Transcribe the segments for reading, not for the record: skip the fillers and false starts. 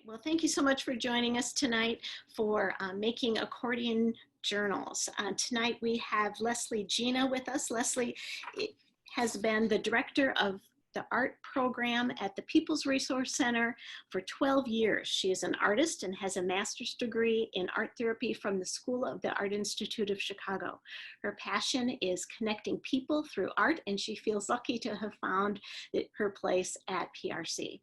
Well, thank you so much for joining us tonight for making Accordion Journals. Tonight we have Lesley Gena with us. Lesley has been the director of the art program at the People's Resource Center for 12 years. She is an artist and has a master's degree in art therapy from the School of the Art Institute of Chicago. Her passion is connecting people through art, and she feels lucky to have found her place at PRC.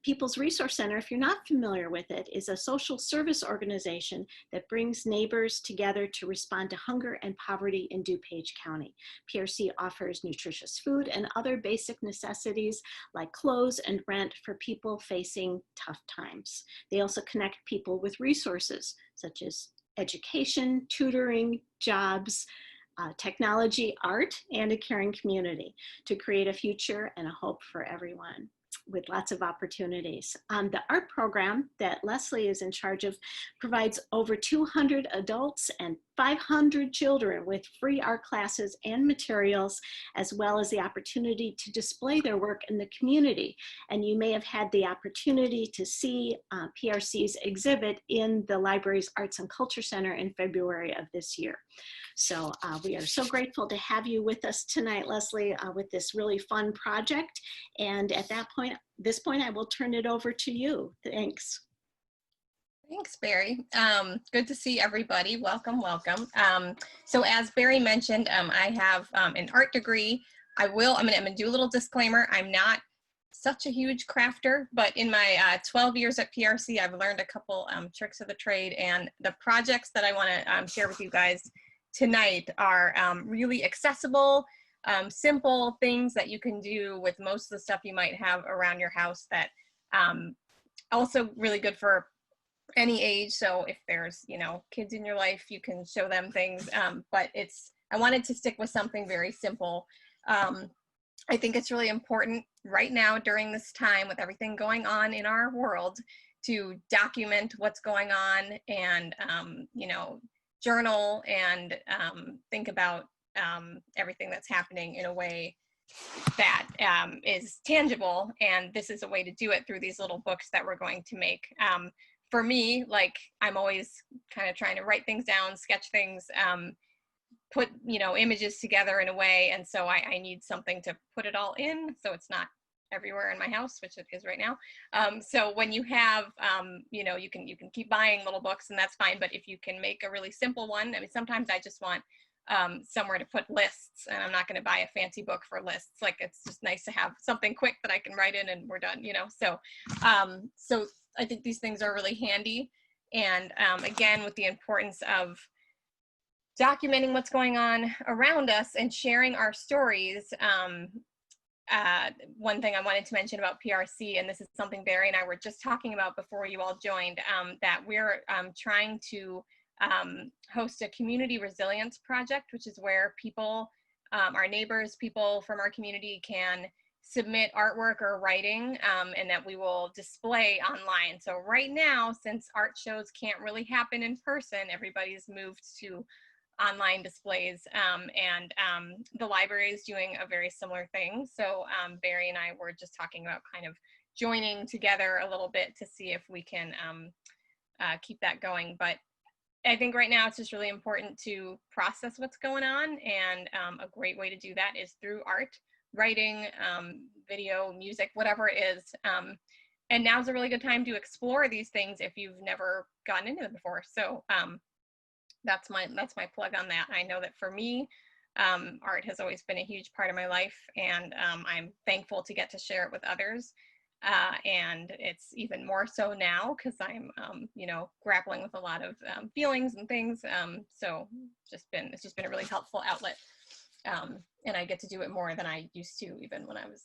People's Resource Center, if you're not familiar with it, is a social service organization that brings neighbors together to respond to hunger and poverty in DuPage County. PRC offers nutritious food and other basic necessities like clothes and rent for people facing tough times. They also connect people with resources such as education, tutoring, jobs, technology, art, and a caring community to create a future and a hope for everyone, with lots of opportunities. The art program that Lesley is in charge of provides over 200 adults and 500 children with free art classes and materials, as well as the opportunity to display their work in the community. And you may have had the opportunity to see PRC's exhibit in the library's Arts and Culture Center in February of this year. So we are so grateful to have you with us tonight, Lesley, with this really fun project. And at this point, I will turn it over to you. Thanks. Thanks, Barry. Good to see everybody. Welcome, welcome. So as Barry mentioned, I have an art degree. I'm gonna do a little disclaimer. I'm not such a huge crafter, but in my 12 years at PRC, I've learned a couple tricks of the trade, and the projects that I wanna share with you guys tonight are really accessible, simple things that you can do with most of the stuff you might have around your house, that also really good for any age. So if there's, kids in your life, you can show them things, but I wanted to stick with something very simple. I think it's really important right now during this time with everything going on in our world to document what's going on and, journal and think about everything that's happening in a way that is tangible. And this is a way to do it through these little books that we're going to make. For me, I'm always kind of trying to write things down, sketch things, put, images together in a way. And so I need something to put it all in, so it's not everywhere in my house, which it is right now. So when you have, you can keep buying little books, and that's fine. But if you can make a really simple one, sometimes I just want somewhere to put lists, and I'm not going to buy a fancy book for lists. It's just nice to have something quick that I can write in and we're done, So, so I think these things are really handy. And again, with the importance of documenting what's going on around us and sharing our stories. One thing I wanted to mention about PRC, and this is something Barry and I were just talking about before you all joined, that we're trying to host a community resilience project, which is where people, our neighbors, people from our community can submit artwork or writing, and that we will display online. So right now, since art shows can't really happen in person, everybody's moved to online displays, and the library is doing a very similar thing. So Barry and I were just talking about kind of joining together a little bit to see if we can keep that going. But I think right now it's just really important to process what's going on, and a great way to do that is through art, writing, video, music, whatever it is. And now's a really good time to explore these things if you've never gotten into them before. So that's my plug on that. I know that for me, art has always been a huge part of my life, and I'm thankful to get to share it with others. And it's even more so now because I'm, grappling with a lot of feelings and things. So it's just been a really helpful outlet. And I get to do it more than I used to, even when I was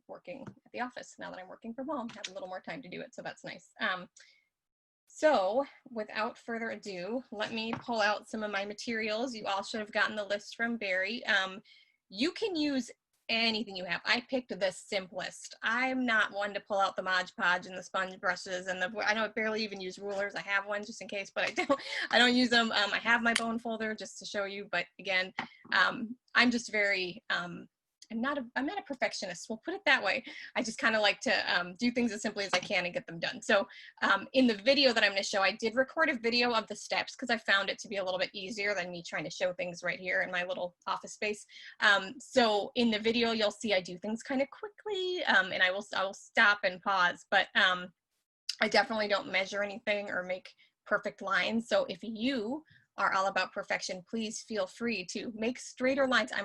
working at the office. Now that I'm working from home, I have a little more time to do it, so that's nice. So without further ado, let me pull out some of my materials. You all should have gotten the list from Barry. You can use anything you have. I picked the simplest. I'm not one to pull out the Mod Podge and the sponge brushes, and I know I barely even use rulers. I have one just in case, but I don't use them. I have my bone folder just to show you, but again, I'm just very I'm not a perfectionist, we'll put it that way. I just kind of like to do things as simply as I can and get them done. So in the video that I'm going to show, I did record a video of the steps because I found it to be a little bit easier than me trying to show things right here in my little office space. So in the video, you'll see I do things kind of quickly, and I will stop and pause, but I definitely don't measure anything or make perfect lines. So if you are all about perfection, please feel free to make straighter lines. I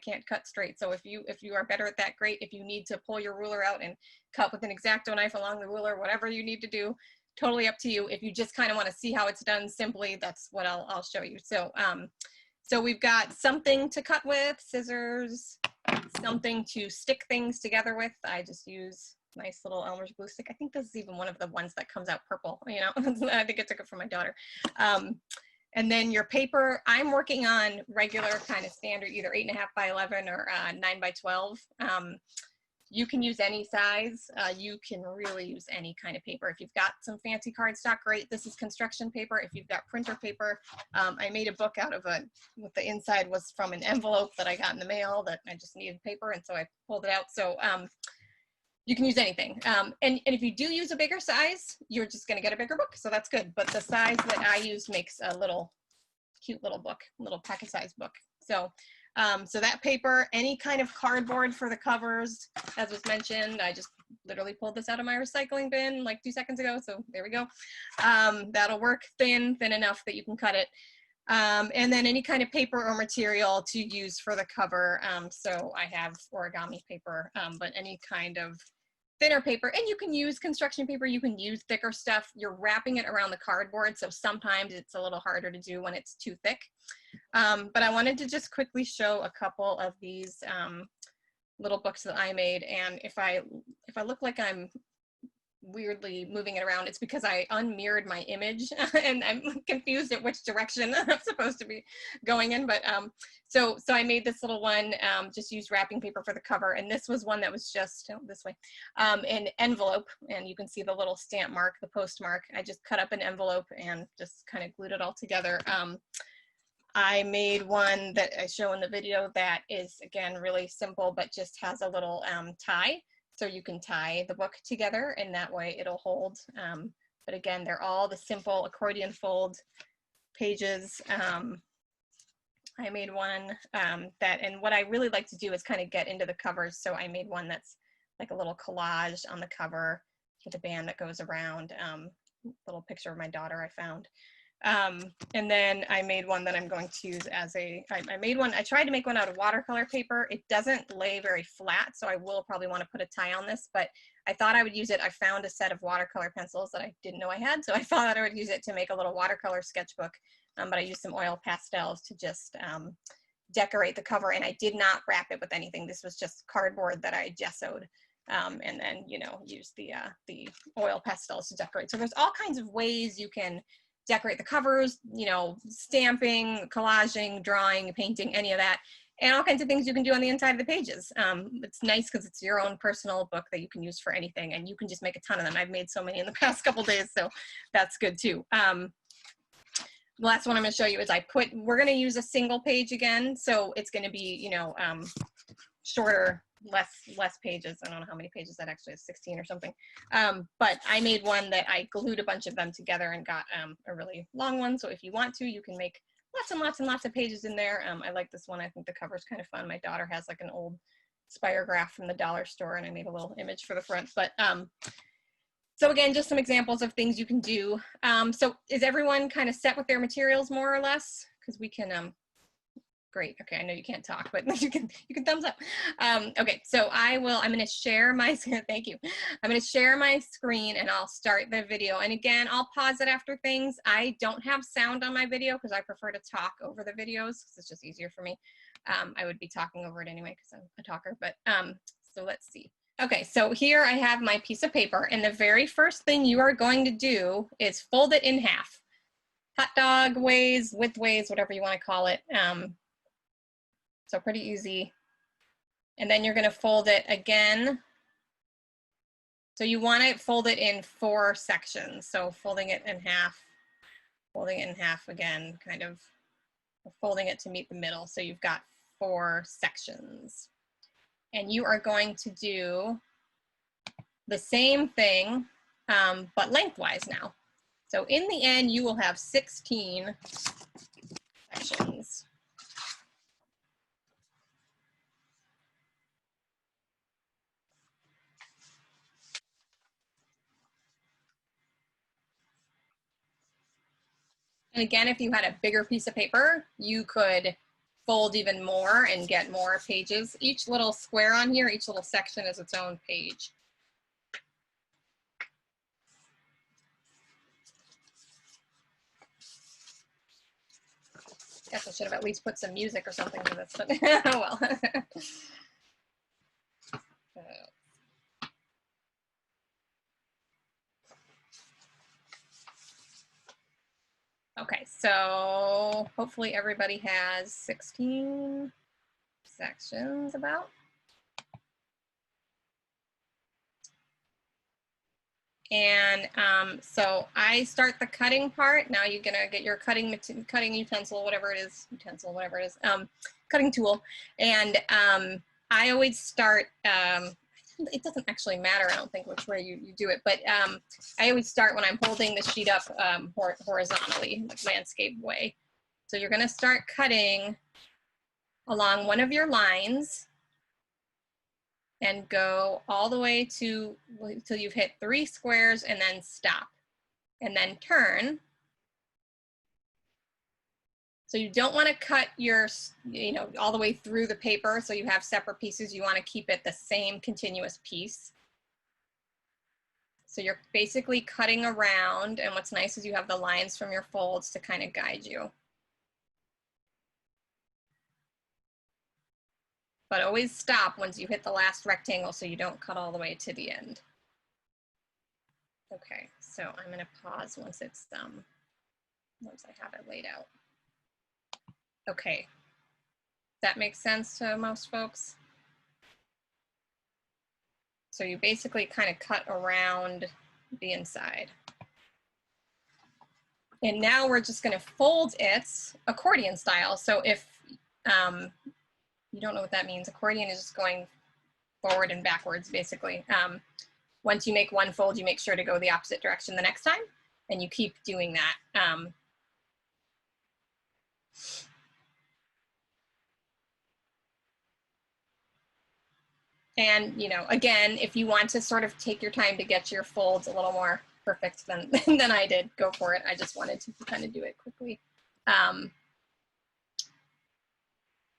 can't cut straight. So if you are better at that, great. If you need to pull your ruler out and cut with an X-Acto knife along the ruler, whatever you need to do, totally up to you. If you just kind of want to see how it's done simply, that's what I'll show you. So so we've got something to cut with, scissors, something to stick things together with. I just use nice little Elmer's glue stick. I think this is even one of the ones that comes out purple, you know. I think I took it from my daughter. And then your paper, I'm working on regular kind of standard, either 8.5 by 11 or 9 by 12. You can use any size. You can really use any kind of paper. If you've got some fancy cardstock, great. This is construction paper. If you've got printer paper, I made a book out of what the inside was from an envelope that I got in the mail that I just needed paper, and so I pulled it out. So you can use anything. And if you do use a bigger size, you're just gonna get a bigger book, so that's good. But the size that I use makes a cute little book, little packet size book. So, so that paper, any kind of cardboard for the covers, as was mentioned, I just literally pulled this out of my recycling bin like 2 seconds ago, so there we go. That'll work, thin enough that you can cut it. And then any kind of paper or material to use for the cover. So I have origami paper, but any kind of thinner paper, and you can use construction paper, you can use thicker stuff. You're wrapping it around the cardboard, so sometimes it's a little harder to do when it's too thick. But I wanted to just quickly show a couple of these little books that I made, and if I look like I'm weirdly moving it around, it's because I unmirrored my image and I'm confused at which direction I'm supposed to be going in. But so I made this little one, just used wrapping paper for the cover, and this was one that was just this way, an envelope, and you can see the little stamp mark, the postmark. I just cut up an envelope and just kind of glued it all together. I made one that I show in the video that is, again, really simple, but just has a little tie. So you can tie the book together, and that way it'll hold. But again, they're all the simple accordion fold pages. I made one and what I really like to do is kind of get into the covers. So I made one that's like a little collage on the cover with a band that goes around, little picture of my daughter I found. And then I made one that I'm going to use as I tried to make one out of watercolor paper. It doesn't lay very flat, so I will probably want to put a tie on this, but I thought I would use it. I found a set of watercolor pencils that I didn't know I had, so I thought I would use it to make a little watercolor sketchbook, but I used some oil pastels to just decorate the cover, and I did not wrap it with anything. This was just cardboard that I gessoed. And then, you know, use the oil pastels to decorate. So there's all kinds of ways you can decorate the covers, you know, stamping, collaging, drawing, painting, any of that, and all kinds of things you can do on the inside of the pages. It's nice because it's your own personal book that you can use for anything, and you can just make a ton of them. I've made so many in the past couple days, so that's good too. The last one I'm going to show you is we're going to use a single page again, so it's going to be, you know, shorter, less pages. I don't know how many pages that actually is, 16 or something. But I made one that I glued a bunch of them together and got a really long one. So if you want to, you can make lots and lots and lots of pages in there. I like this one. I think the cover's kind of fun. My daughter has like an old spirograph from the dollar store, and I made a little image for the front. But so again, just some examples of things you can do. So is everyone kind of set with their materials more or less? Because we can great. Okay, I know you can't talk, but you can thumbs up. Okay, so I'm going to share my, thank you. I'm going to share my screen and I'll start the video. And again, I'll pause it after things. I don't have sound on my video because I prefer to talk over the videos because it's just easier for me. I would be talking over it anyway because I'm a talker, but so let's see. Okay, so here I have my piece of paper, and the very first thing you are going to do is fold it in half. Hot dog ways, width ways, whatever you want to call it. So pretty easy. And then you're going to fold it again. So you want to fold it in 4 sections. So folding it in half again, kind of folding it to meet the middle. So you've got 4 sections. And you are going to do the same thing, but lengthwise now. So in the end, you will have 16 sections. And again, if you had a bigger piece of paper, you could fold even more and get more pages. Each little square on here, each little section is its own page. Guess I should have at least put some music or something to this, but oh well. Okay, so hopefully everybody has 16 sections about. And so I start the cutting part. Now you're gonna get your cutting utensil, whatever it is, cutting tool. And I always start, it doesn't actually matter, I don't think, which way you do it, but I always start when I'm holding the sheet up horizontally, like landscape way. So you're gonna start cutting along one of your lines and go all the way to till you've hit 3 squares and then stop and then turn. So you don't want to cut your, all the way through the paper so you have separate pieces. You want to keep it the same continuous piece. So you're basically cutting around, and what's nice is you have the lines from your folds to kind of guide you. But always stop once you hit the last rectangle so you don't cut all the way to the end. Okay, so I'm going to pause once it's once I have it laid out. Okay, that makes sense to most folks? So you basically kind of cut around the inside. And now we're just going to fold it accordion style. So if you don't know what that means, accordion is just going forward and backwards, basically. Once you make one fold, you make sure to go the opposite direction the next time, and you keep doing that. And, again, if you want to sort of take your time to get your folds a little more perfect than I did, go for it. I just wanted to kind of do it quickly.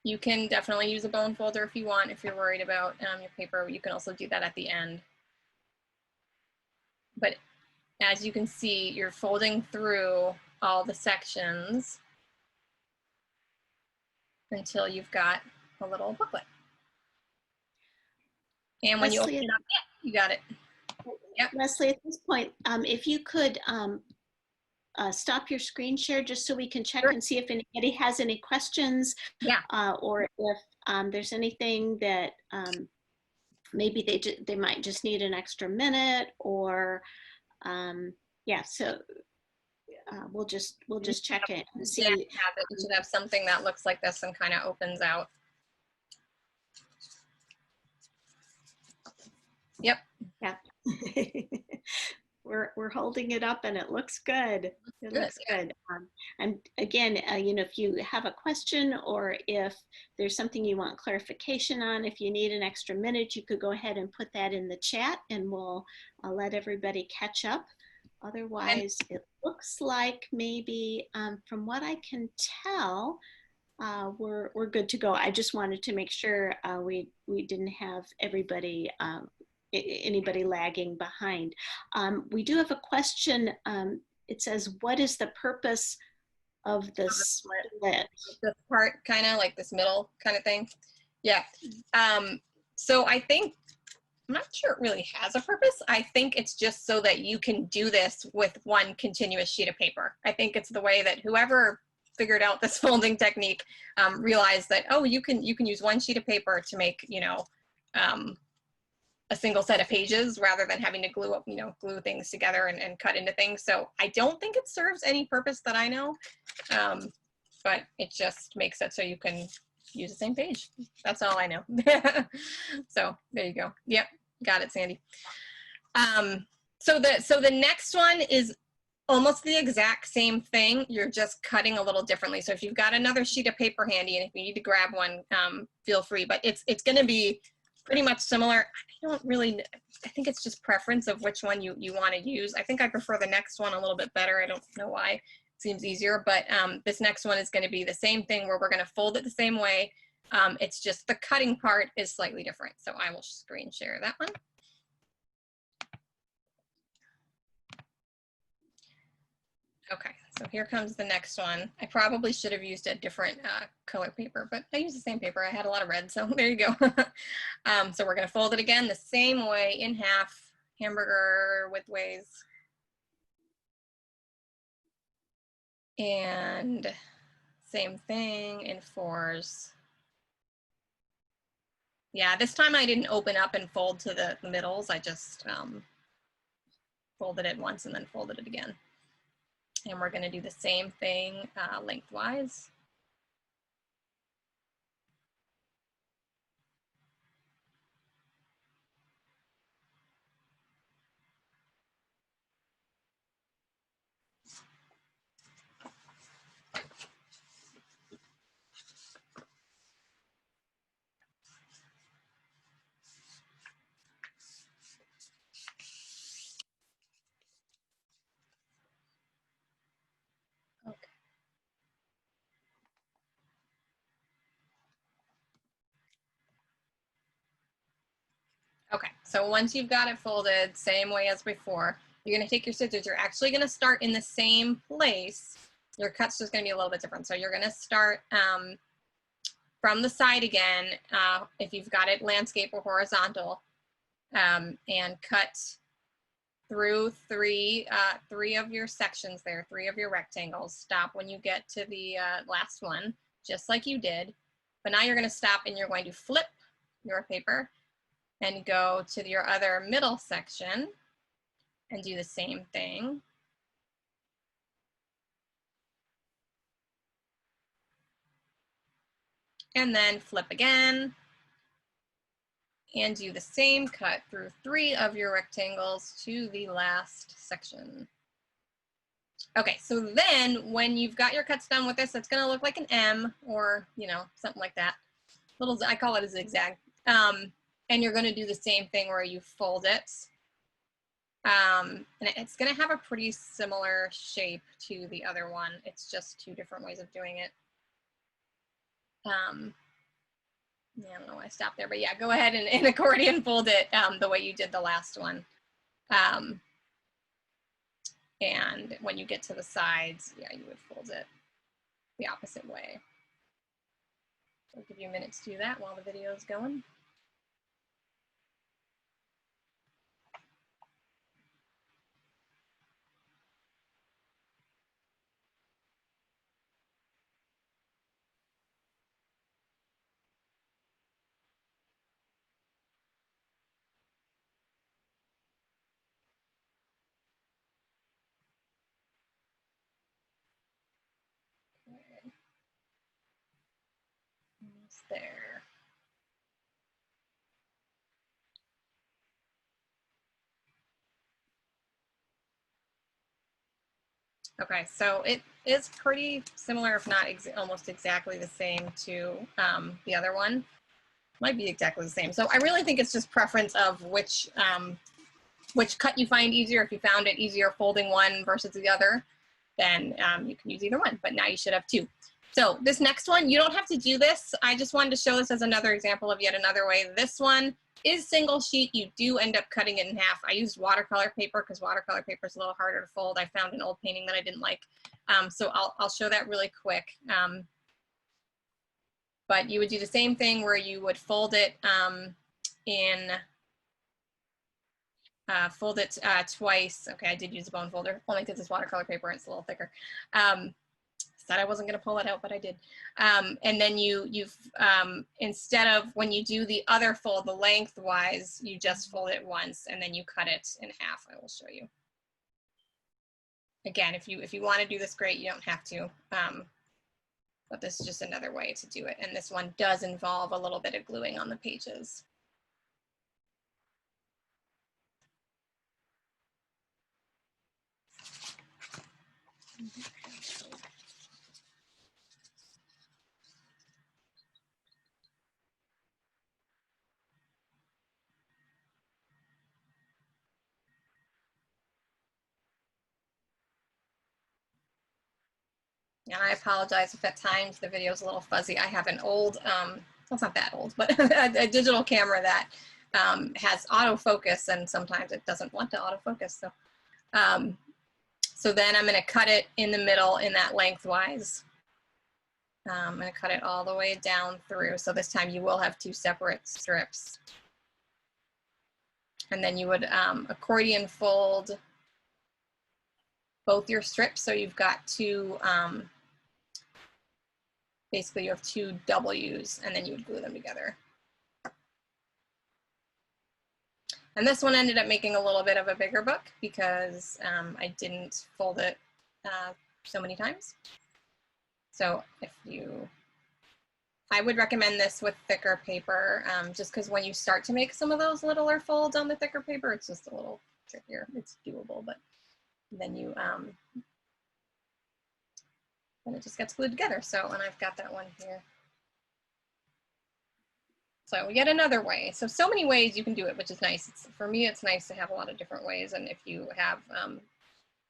You can definitely use a bone folder if you want, if you're worried about your paper. You can also do that at the end. But as you can see, you're folding through all the sections until you've got a little booklet. And when you open it up, yeah, you got it. Yep. Lesley, at this point, if you could stop your screen share just so we can check and see if anybody has any questions, or if there's anything that maybe they might just need an extra minute, or yeah. So we'll just check it and see. Yeah, you should have something that looks like this and kind of opens out. Yep. Yeah. We're holding it up and it looks good. It looks good. And again, if you have a question or if there's something you want clarification on, if you need an extra minute, you could go ahead and put that in the chat, and I'll let everybody catch up. Otherwise, it looks like maybe from what I can tell, we're good to go. I just wanted to make sure we didn't have anybody lagging behind. We do have a question. It says, what is the purpose of the split? This part, kind of like this middle kind of thing. Yeah. So I think, I'm not sure it really has a purpose. I think it's just so that you can do this with one continuous sheet of paper. I think it's the way that whoever figured out this folding technique realized that, oh, you can use one sheet of paper to make, a single set of pages rather than having to glue things together and cut into things. So I don't think it serves any purpose that I know, but it just makes it so you can use the same page. That's all I know. So there you go. Yep, got it, Sandy. So the next one is almost the exact same thing. You're just cutting a little differently. So if you've got another sheet of paper handy, and if you need to grab one, feel free. But it's going to be pretty much similar. I think it's just preference of which one you want to use. I think I prefer the next one a little bit better. I don't know why. It seems easier. But this next one is going to be the same thing where we're going to fold it the same way. It's just the cutting part is slightly different. So I will screen share that one. Okay, so here comes the next one. I probably should have used a different color paper, but I used the same paper. I had a lot of red, so there you go. So we're gonna fold it again the same way in half, hamburger widthways. And same thing in 4s. Yeah, this time I didn't open up and fold to the middles. I just folded it once and then folded it again. And we're going to do the same thing lengthwise. Okay, so once you've got it folded, same way as before, you're gonna take your scissors. You're actually gonna start in the same place. Your cut's just gonna be a little bit different. So you're gonna start from the side again, if you've got it landscape or horizontal, and cut through three of your sections there, 3 of your rectangles. Stop when you get to the last one, just like you did. But now you're gonna stop and you're going to flip your paper and go to your other middle section and do the same thing. And then flip again and do the same cut through 3 of your rectangles to the last section. Okay, so then when you've got your cuts done with this, it's gonna look like an M or, you know, something like that. I call it a zigzag. And you're gonna do the same thing where you fold it. And it's gonna have a pretty similar shape to the other one. It's just 2 different ways of doing it. Yeah, I don't know why I stopped there, but yeah, go ahead and accordion fold it the way you did the last one. And when you get to the sides, yeah, you would fold it the opposite way. I'll give you a minute to do that while the video is going. Okay. Almost there. Okay, so it is pretty similar, if not almost exactly the same to the other one. Might be exactly the same. So I really think it's just preference of which cut you find easier. If you found it easier folding one versus the other, then you can use either one, but now you should have 2. So this next one, you don't have to do this. I just wanted to show this as another example of yet another way. This one is single sheet. You do end up cutting it in half. I used watercolor paper because watercolor paper is a little harder to fold. I found an old painting that I didn't like. So I'll show that really quick. But you would do the same thing where you would fold it fold it twice. Okay, I did use a bone folder, only because it's watercolor paper and it's a little thicker. Said I wasn't gonna pull it out, but I did. And then you've instead of when you do the other fold, the lengthwise, you just fold it once and then you cut it in half. I will show you. Again, if you want to do this, great. You don't have to. but this is just another way to do it. And this one does involve a little bit of gluing on the pages. And I apologize if at times the video is a little fuzzy. I have an old, well, it's not that old, but a digital camera that has autofocus, and sometimes it doesn't want to autofocus. So then I'm going to cut it in the middle in that lengthwise. I'm going to cut it all the way down through. So this time you will have two separate strips. And then you would accordion fold both your strips. So you've got two, basically you have two W's, and then you would glue them together. And this one ended up making a little bit of a bigger book because I didn't fold it so many times. So I would recommend this with thicker paper, just because when you start to make some of those littler folds on the thicker paper, it's just a little trickier. It's doable, but then then it just gets glued together. So, and I've got that one here. So yet another way. So many ways you can do it, which is nice. For me, it's nice to have a lot of different ways. And if you have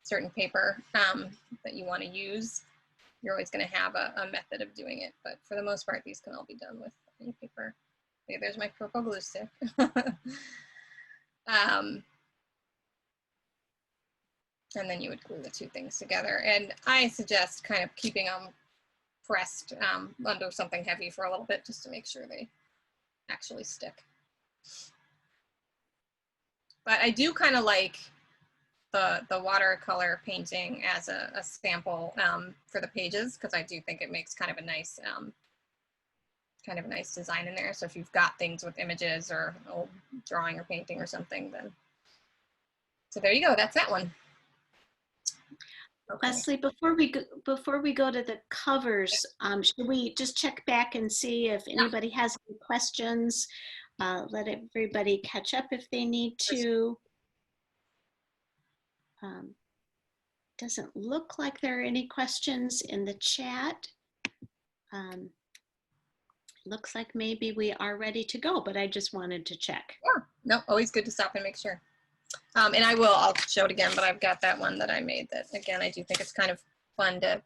certain paper that you want to use, you're always going to have a method of doing it. But for the most part, these can all be done with any paper. Okay, there's my purple glue stick. And then you would glue the two things together. And I suggest kind of keeping them pressed under something heavy for a little bit, just to make sure they actually stick. But I do kind of like the watercolor painting as a sample for the pages, because I do think it makes kind of a nice design in there. So if you've got things with images or old drawing or painting or something, then so there you go. That's that one. Okay. Lesley, before we go to the covers, should we just check back and see if anybody has any questions? Let everybody catch up if they need to. Doesn't look like there are any questions in the chat. Looks like maybe we are ready to go, but I just wanted to check. Yeah, no, always good to stop and make sure. And I'll show it again, but I've got that one that I made that, again, I do think it's kind of fun to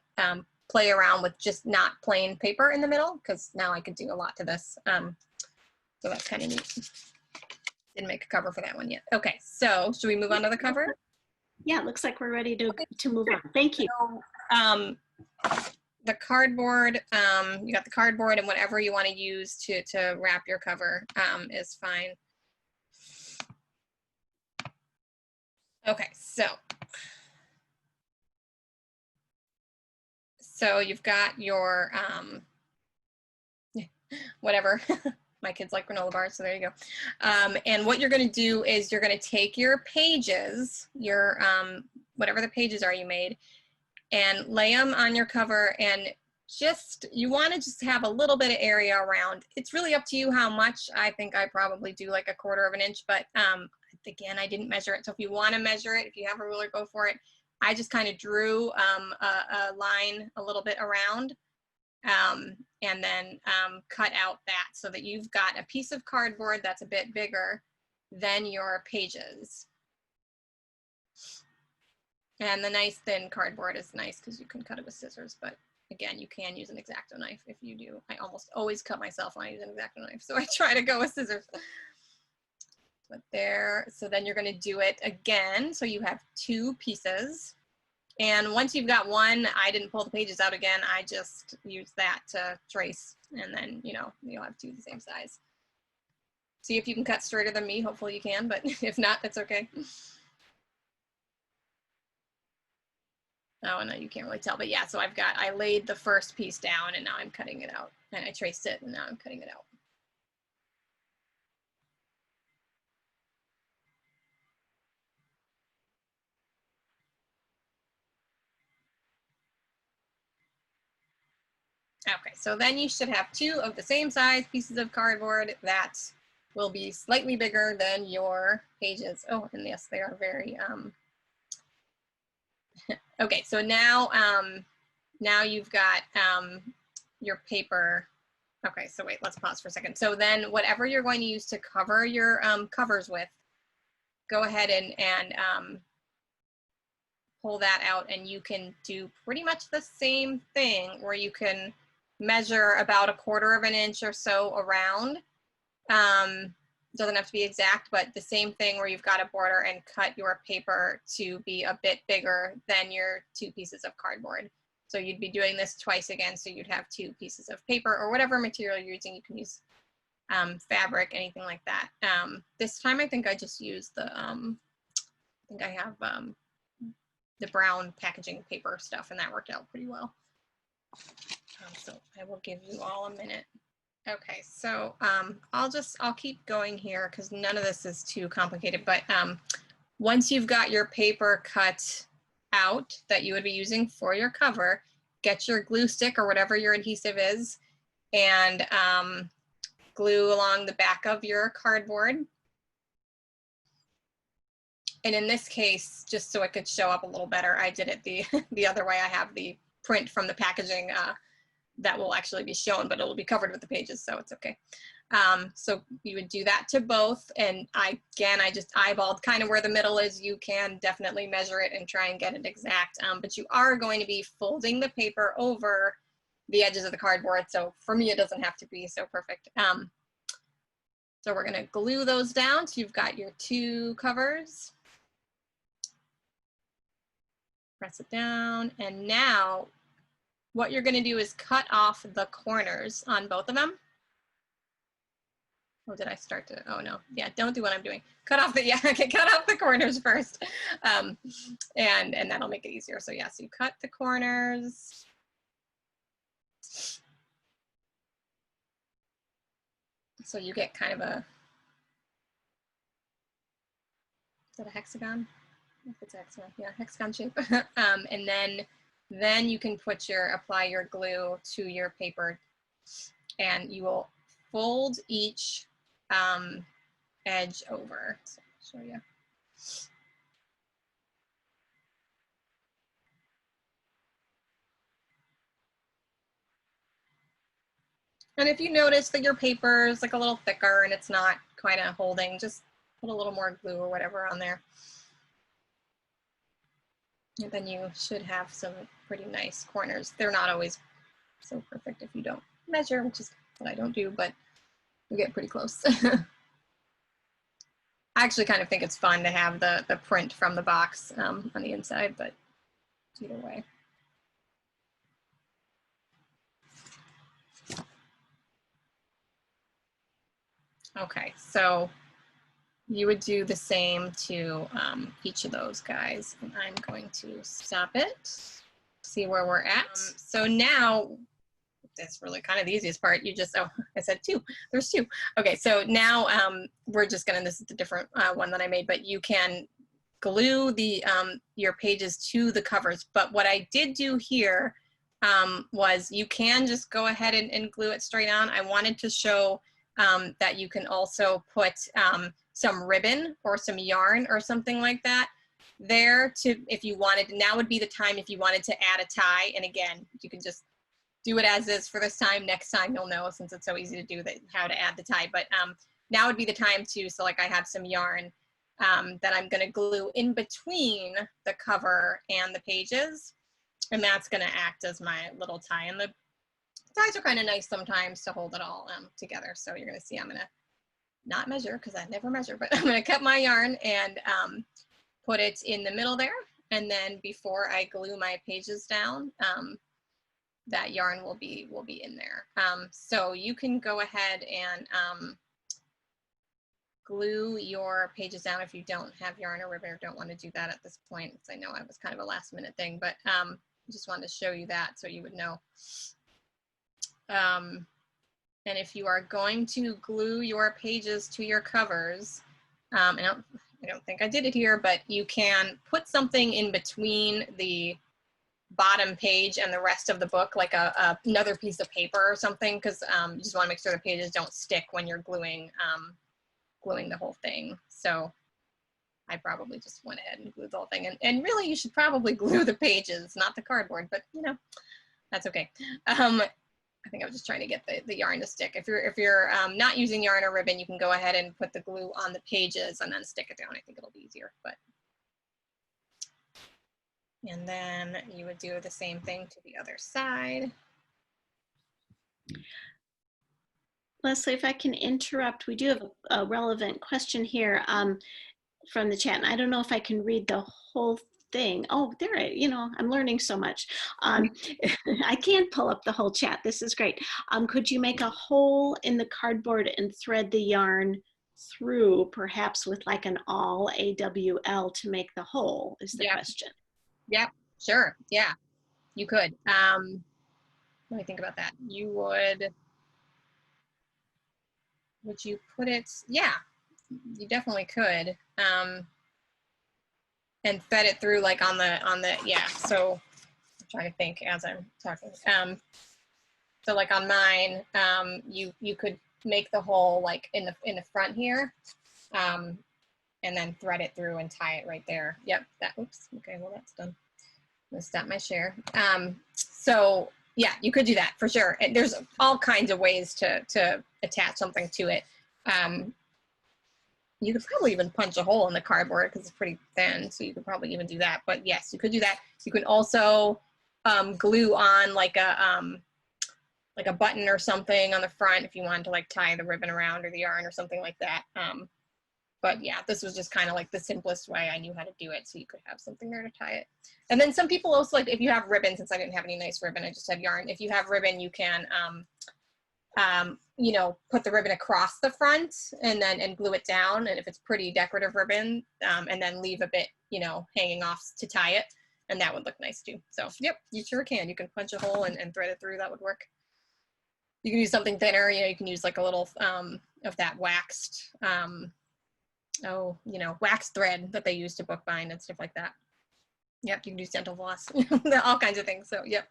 play around with just not plain paper in the middle, because now I could do a lot to this. So that's kind of neat. Didn't make a cover for that one yet. Okay, so should we move on to the cover? Yeah, it looks like we're ready to move on. Thank you. So, the cardboard, you got the cardboard, and whatever you want to use to wrap your cover is fine. Okay, so you've got your whatever. My kids like granola bars, so there you go. And what you're going to do is you're going to take your pages, your whatever the pages are you made, and lay them on your cover, and you want to just have a little bit of area around. It's really up to you how much. I think I probably do like 1/4 of an inch, but again, I didn't measure it. So if you want to measure it, if you have a ruler, go for it. I just kind of drew a line a little bit around, and then cut out that so that you've got a piece of cardboard that's a bit bigger than your pages. And the nice thin cardboard is nice because you can cut it with scissors, but again, you can use an X-Acto knife if you do. I almost always cut myself when I use an X-Acto knife, so I try to go with scissors. But there, so then you're going to do it again. So you have two pieces. And once you've got one, I didn't pull the pages out again. I just used that to trace, and then, you'll have two the same size. See if you can cut straighter than me. Hopefully you can, but if not, that's okay. Oh, no, you can't really tell, but yeah, so I laid the first piece down, and now I'm cutting it out, and I traced it, and now I'm cutting it out. Okay, so then you should have 2 of the same size pieces of cardboard that will be slightly bigger than your pages. Oh, and yes, they are very, okay, so now, now you've got your paper. Okay, so wait, let's pause for a second. So then whatever you're going to use to cover your covers with, go ahead and pull that out, and you can do pretty much the same thing where you can measure about 1/4 of an inch or so around. Doesn't have to be exact, but the same thing where you've got a border and cut your paper to be a bit bigger than your 2 pieces of cardboard. So you'd be doing this twice again, so you'd have 2 pieces of paper or whatever material you're using. You can use fabric, anything like that. This time I think I just used the, I think I have the brown packaging paper stuff, and that worked out pretty well. So I will give you all a minute. Okay, so I'll keep going here because none of this is too complicated, but once you've got your paper cut out that you would be using for your cover, get your glue stick or whatever your adhesive is, and glue along the back of your cardboard. And in this case, just so it could show up a little better, I did it the other way. I have the print from the packaging that will actually be shown, but it will be covered with the pages, so it's okay. So you would do that to both, and I just eyeballed kind of where the middle is. You can definitely measure it and try and get it exact, but you are going to be folding the paper over the edges of the cardboard, so for me it doesn't have to be so perfect. So we're going to glue those down. So you've got your 2 covers. Press it down, and now what you're going to do is cut off the corners on both of them. Oh, did I start to? Oh no, yeah, don't do what I'm doing. Cut off the, yeah, okay, cut off the corners first, and that'll make it easier. So yeah, so you cut the corners. So you get kind of a, is that a hexagon? If it's a hexagon, yeah, hexagon shape. And then you can apply your glue to your paper, and you will fold each edge over. So I'll show you. And if you notice that your paper is like a little thicker and it's not quite holding, just put a little more glue or whatever on there. And then you should have some pretty nice corners. They're not always so perfect if you don't measure, which is what I don't do, but you get pretty close. I actually kind of think it's fun to have the print from the box on the inside, but either way. Okay, so you would do the same to each of those guys, and I'm going to stop it, see where we're at. So now, that's really kind of the easiest part. You just, oh, I said 2, there's 2. Okay, so now we're just gonna, this is the different one that I made, but you can glue the your pages to the covers. But what I did do here was you can just go ahead and glue it straight on. I wanted to show that you can also put some ribbon or some yarn or something like that there to, if you wanted, now would be the time if you wanted to add a tie. And again, you can just do it as is for this time. Next time you'll know, since it's so easy to do that, how to add the tie. But now would be the time to, so like I have some yarn that I'm gonna glue in between the cover and the pages. And that's gonna act as my little tie. And the ties are kind of nice sometimes to hold it all together. So you're gonna see I'm gonna not measure, because I never measure, but I'm gonna cut my yarn and put it in the middle there. And then before I glue my pages down, that yarn will be in there. So you can go ahead and glue your pages down if you don't have yarn or ribbon or don't want to do that at this point, because I know it was kind of a last minute thing, but I just wanted to show you that so you would know. And if you are going to glue your pages to your covers, I don't think I did it here, but you can put something in between the bottom page and the rest of the book like another piece of paper or something, because you just want to make sure the pages don't stick when you're gluing the whole thing. So I probably just went ahead and glued the whole thing, and really you should probably glue the pages, not the cardboard, but you know, that's okay. I think I was just trying to get the yarn to stick. If you're not using yarn or ribbon, you can go ahead and put the glue on the pages and then stick it down. I think it'll be easier. But and then you would do the same thing to the other side. Lesley, if I can interrupt, we do have a relevant question here from the chat, and I don't know if I can read the whole thing. Oh, there, I'm learning so much. I can't pull up the whole chat. This is great. Could you make a hole in the cardboard and thread the yarn through, perhaps with like an awl, AWL, to make the hole, is the question. Yep, sure, yeah, you could. Let me think about that. You would you put it, yeah, you definitely could. And thread it through like on the yeah, so I'm trying to think as I'm talking. So like on mine, you could make the hole like in the front here, and then thread it through and tie it right there. Yep, oops, okay, well that's done. I'm gonna stop my share. So yeah, you could do that for sure. And there's all kinds of ways to attach something to it. You could probably even punch a hole in the cardboard because it's pretty thin, so you could probably even do that. But yes, you could do that. You can also glue on like a button or something on the front if you wanted to like tie the ribbon around or the yarn or something like that. But yeah, this was just kind of like the simplest way I knew how to do it, so you could have something there to tie it. And then some people also like, if you have ribbon, since I didn't have any nice ribbon, I just had yarn. If you have ribbon, you can you know, put the ribbon across the front and glue it down. And if it's pretty decorative ribbon, and then leave a bit, you know, hanging off to tie it, and that would look nice too. So yep, you sure can. You can punch a hole and thread it through. That would work. You can use something thinner. You know, you can use like a little of that waxed, you know, wax thread that they use to bookbind and stuff like that. Yep, you can do dental floss, all kinds of things. So yep,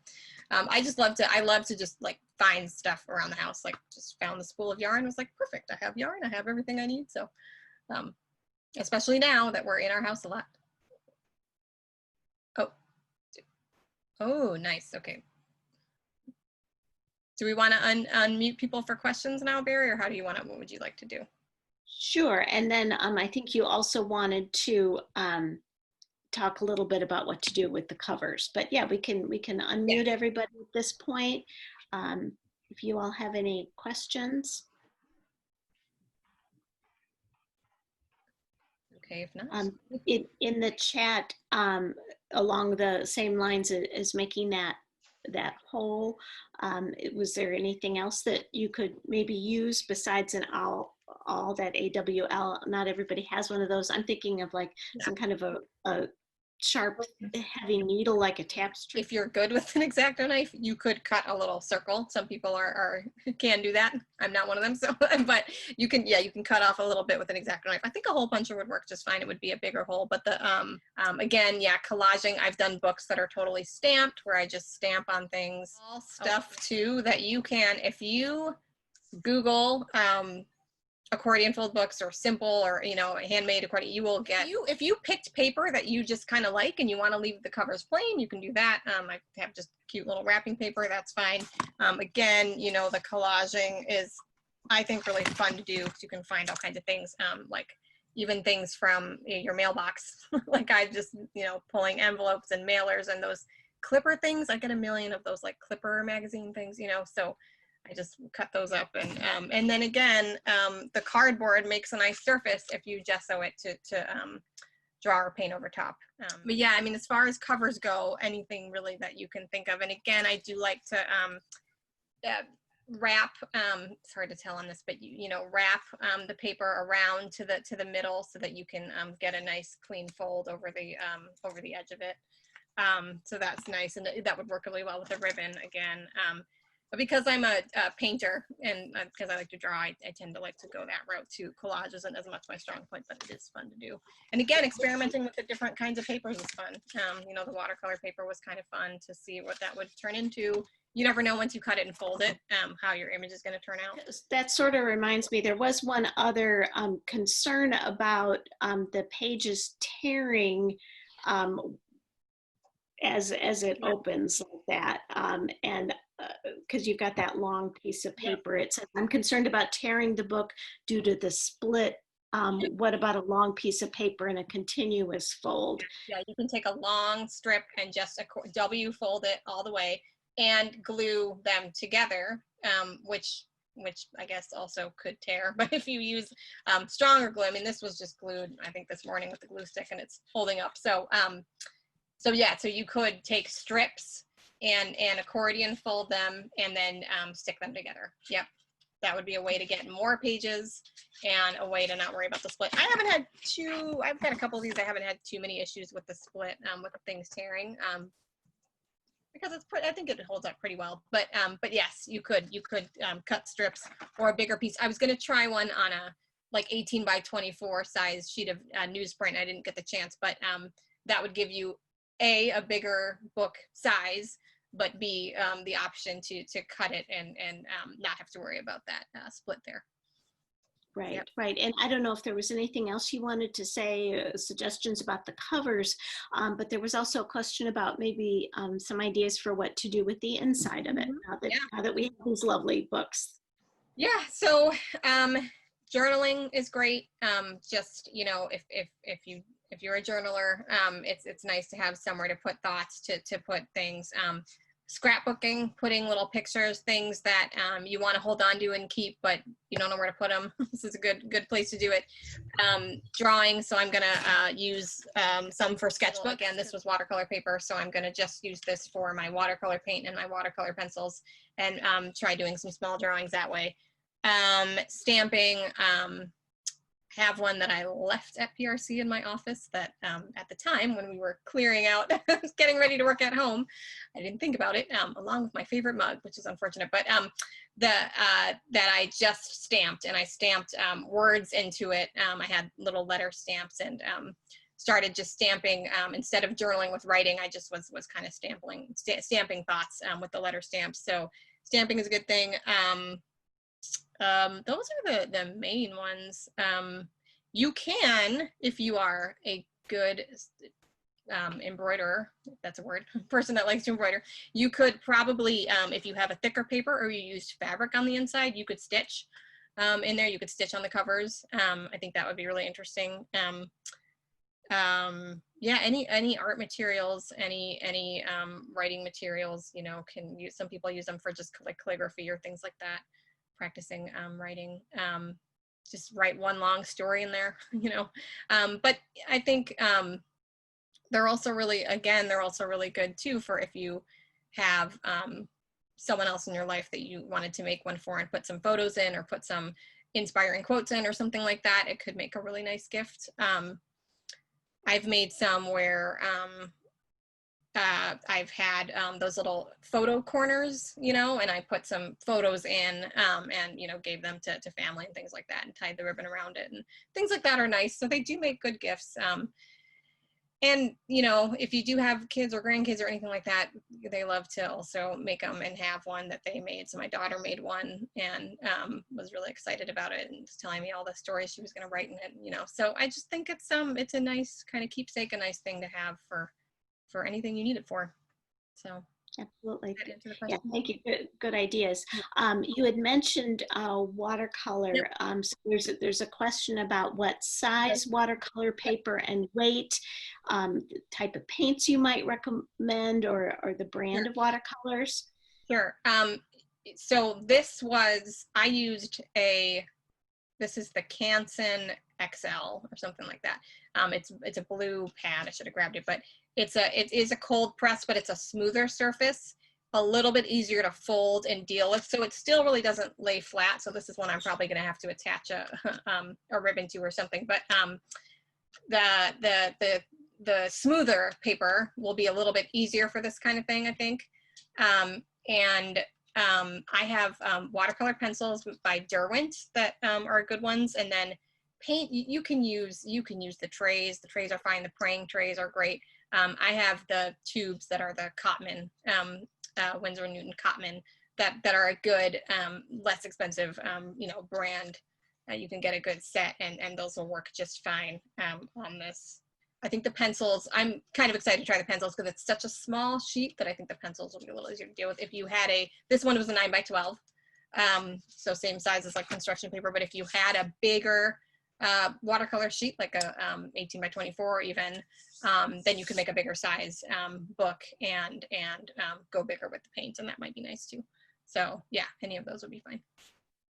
I love to just like find stuff around the house. Like just found the spool of yarn, was like, perfect, I have yarn, I have everything I need. So especially now that we're in our house a lot. Oh, nice, okay. Do we want to unmute people for questions now, Barry, or how do you want to, what would you like to do? Sure, and then I think you also wanted to talk a little bit about what to do with the covers, but yeah, we can unmute everybody at this point. If you all have any questions. Okay, if not. In the chat, along the same lines as making that hole, was there anything else that you could maybe use besides an awl, that AWL? Not everybody has one of those. I'm thinking of like some kind of a sharp, heavy needle, like a tapestry. If you're good with an X-Acto knife, you could cut a little circle. Some people can do that. I'm not one of them, so but you can, yeah, you can cut off a little bit with an X-Acto knife. I think a hole puncher would work just fine. It would be a bigger hole, but the again, yeah, collaging. I've done books that are totally stamped where I just stamp on things. All stuff too that you can, if you Google accordion fold books or simple or, you know, handmade accordion, you will get, if you picked paper that you just kind of like and you want to leave the covers plain, you can do that. I have just cute little wrapping paper, that's fine. Again, you know, the collaging is, I think, really fun to do because you can find all kinds of things, like even things from your mailbox. Like I just, you know, pulling envelopes and mailers and those clipper things. I get a million of those like clipper magazine things, you know, so I just cut those up, and then again, the cardboard makes a nice surface if you gesso it to draw or paint over top. But yeah, I mean, as far as covers go, anything really that you can think of. And again, I do like to wrap. It's hard to tell on this, but you know, wrap the paper around to the middle so that you can get a nice clean fold over the edge of it. So that's nice, and that would work really well with the ribbon again. But because I'm a painter and because I like to draw, I tend to like to go that route too. Collage isn't as much my strong point, but it is fun to do. And again, experimenting with the different kinds of papers is fun. You know, the watercolor paper was kind of fun to see what that would turn into. You never know once you cut it and fold it, how your image is going to turn out. That sort of reminds me, there was one other concern about the pages tearing as it opens like that. And because you've got that long piece of paper, it says, I'm concerned about tearing the book due to the split. What about a long piece of paper and a continuous fold? Yeah, you can take a long strip and just W fold it all the way and glue them together, which I guess also could tear. But if you use stronger glue, I mean, this was just glued, I think this morning with the glue stick, and it's holding up. So yeah, so you could take strips and accordion fold them and then stick them together. Yep. That would be a way to get more pages and a way to not worry about the split. I've got a couple of these. I haven't had too many issues with the split, with things tearing, because I think it holds up pretty well. But yes, you could cut strips or a bigger piece. I was going to try one on a like 18 by 24 size sheet of newsprint. I didn't get the chance, but that would give you a bigger book size, but B, the option to cut it and not have to worry about that split there. Right, yep. Right. And I don't know if there was anything else you wanted to say, suggestions about the covers, but there was also a question about maybe some ideas for what to do with the inside of it, now that we have these lovely books. Yeah, so journaling is great. Just, you know, if you're a journaler, it's nice to have somewhere to put thoughts, to put things. Scrapbooking, putting little pictures, things that you want to hold on to and keep, but you don't know where to put them. This is a good place to do it. Drawing, so I'm gonna use some for sketchbook. Again, this was watercolor paper, so I'm gonna just use this for my watercolor paint and my watercolor pencils, and try doing some small drawings that way. Stamping, have one that I left at PRC in my office that at the time when we were clearing out, getting ready to work at home, I didn't think about it, along with my favorite mug, which is unfortunate, but that I just stamped, and I stamped words into it. I had little letter stamps and started just stamping. Instead of journaling with writing, I just was kind of stamping thoughts with the letter stamps. So stamping is a good thing. Those are the main ones. You can, if you are a good embroiderer, if that's a word, person that likes to embroider, you could probably, if you have a thicker paper or you used fabric on the inside, you could stitch in there. You could stitch on the covers. I think that would be really interesting. Yeah, any art materials, any writing materials, you know, can use. Some people use them for just like calligraphy or things like that. Practicing writing, just write one long story in there, you know. But I think they're also really good too for if you have someone else in your life that you wanted to make one for and put some photos in or put some inspiring quotes in or something like that. It could make a really nice gift. I've made some where I've had those little photo corners, you know, and I put some photos in and, you know, gave them to family and things like that and tied the ribbon around it, and things like that are nice. So they do make good gifts. And, you know, if you do have kids or grandkids or anything like that, they love to also make them and have one that they made. So my daughter made one and was really excited about it and was telling me all the stories she was going to write in it, you know. So I just think it's a nice kind of keepsake, a nice thing to have for anything you need it for. So absolutely. Yeah, thank you. Good ideas. You had mentioned watercolor. Yep. So there's a question about what size watercolor paper and weight, the type of paints you might recommend, or the brand of watercolors. Sure. So this is the Canson XL or something like that. It's a blue pad. I should have grabbed it, but it is a cold press, but it's a smoother surface, a little bit easier to fold and deal with. So it still really doesn't lay flat. So this is one I'm probably going to have to attach a ribbon to or something. But the smoother paper will be a little bit easier for this kind of thing, I think. And I have watercolor pencils by Derwent that are good ones, and then paint. You can use the trays. The trays are fine. The praying trays are great. I have the tubes that are the Cotman, Winsor & Newton Cotman, that are a good, less expensive, brand. You can get a good set, and those will work just fine on this. I think the pencils, I'm kind of excited to try the pencils because it's such a small sheet that I think the pencils will be a little easier to deal with. If you had this one was a 9x12, so same size as like construction paper, but if you had a bigger watercolor sheet, like a 18x24 even, then you could make a bigger size book and go bigger with the paint, and that might be nice too. So yeah, any of those would be fine.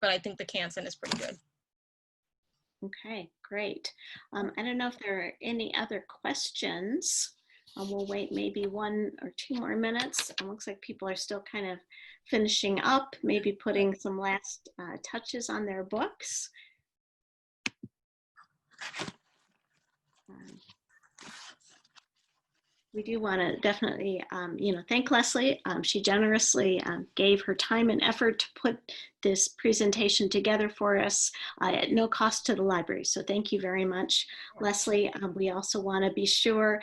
But I think the Canson is pretty good. Okay, great. I don't know if there are any other questions. We'll wait maybe 1 or 2 more minutes. It looks like people are still kind of finishing up, maybe putting some last touches on their books. We do want to definitely, thank Lesley. She generously gave her time and effort to put this presentation together for us at no cost to the library. So thank you very much, Lesley. We also want to be sure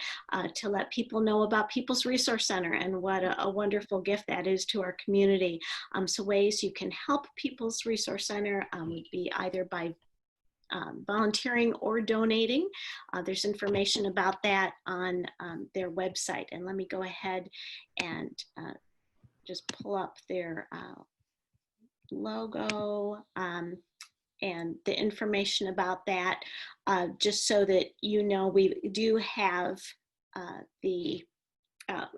to let people know about People's Resource Center and what a wonderful gift that is to our community. So ways you can help People's Resource Center would be either by volunteering or donating. There's information about that on their website. And let me go ahead and just pull up their logo and the information about that, just so that you know we do have we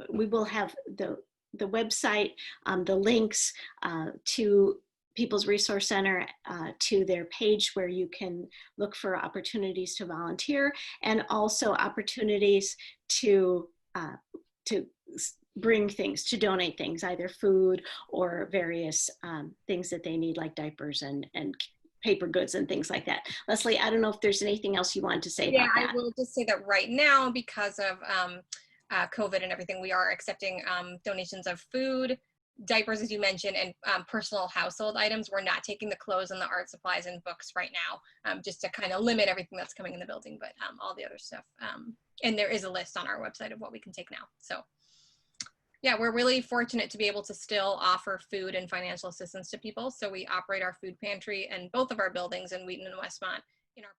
will have the website, the links to People's Resource Center to their page where you can look for opportunities to volunteer and also opportunities to bring things, to donate things, either food or various things that they need, like diapers and paper goods and things like that. Lesley, I don't know if there's anything else you want to say about that. Yeah, I will just say that right now, because of COVID and everything, we are accepting donations of food, diapers, as you mentioned, and personal household items. We're not taking the clothes and the art supplies and books right now, just to kind of limit everything that's coming in the building, but all the other stuff. And there is a list on our website of what we can take now. So yeah, we're really fortunate to be able to still offer food and financial assistance to people. So we operate our food pantry in both of our buildings in Wheaton and Westmont in our